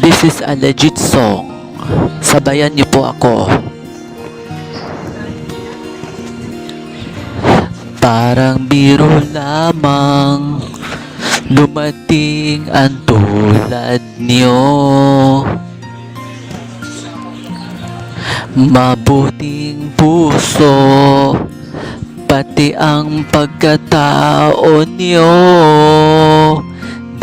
This is a legit song. Sabayan niyo po ako. Parang biro lamang dumating ang tulad niyo. Mabuting puso, pati ang pagkatao niyo.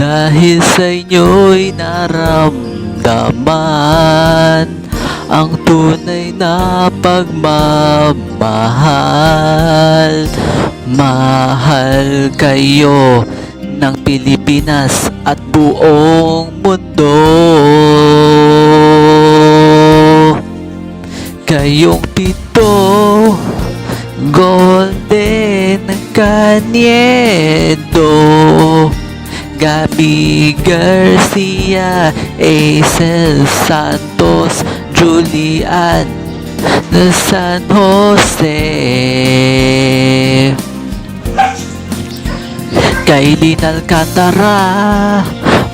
Dahil sa inyo'y naramdaman ang tunay na pagmamahal. Mahal kayo ng Pilipinas at buong mundo. Kayong pito, Golden Caniedo, Gabi Garcia, Aisel Santos, Julian de San Jose, Kailin Alcantara,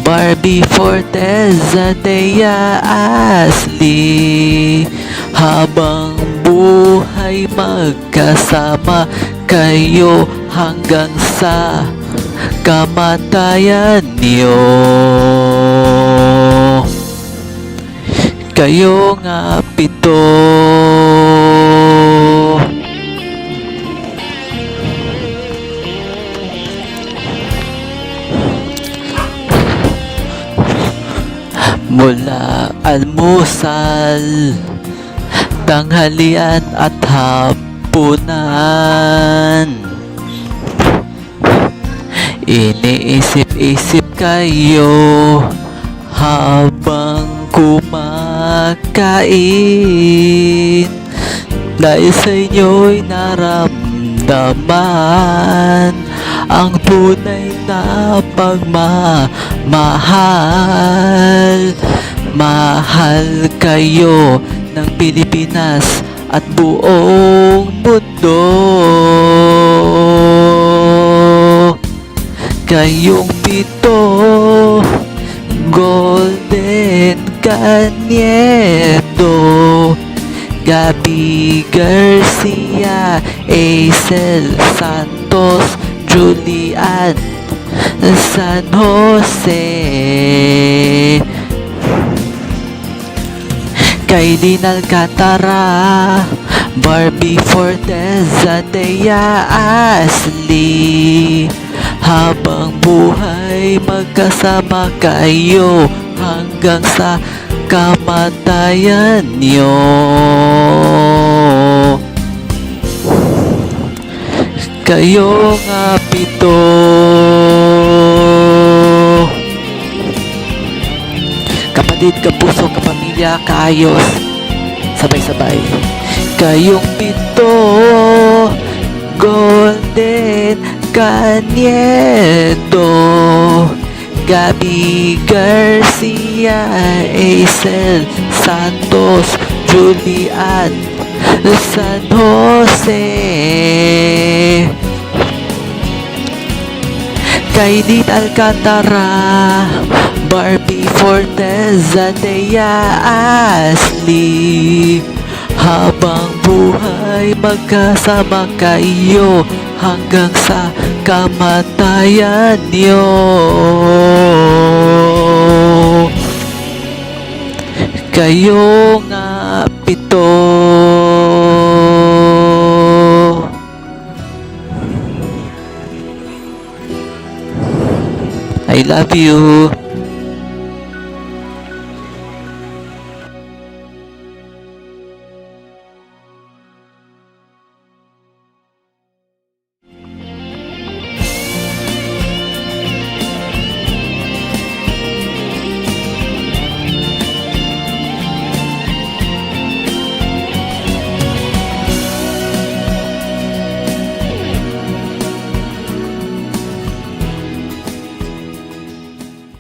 Barbie Forteza, Thea Ashley. Habang buhay magkasama kayo hanggang sa kamatayan niyo. Kayo nga pito, mula almusal, tanghalian at hapunan, iniisip-isip kayo habang kumakain. Dahil sa inyo'y naramdaman ang tunay na pagmamahal. Mahal kayo ng Pilipinas at buong mundo. Kayong pito, Golden Caniedo, Gabi Garcia, Aisel Santos, Julian San Jose, Kailin Alcantara, Barbie Forteza, Thea Ashley. Habang buhay magkasama kayo hanggang sa kamatayan niyo. Kayo nga pito, kapatid, kapuso, kapamilya, kaayos, sabay-sabay. Kayong pito, Golden Caniedo, Gabi Garcia, Aisel Santos, Julian San Jose, Kailin Alcantara, Barbie Forteza, Thea Ashley. Habang buhay magkasama kayo hanggang sa kamatayan niyo. Kayo nga pito. I love you.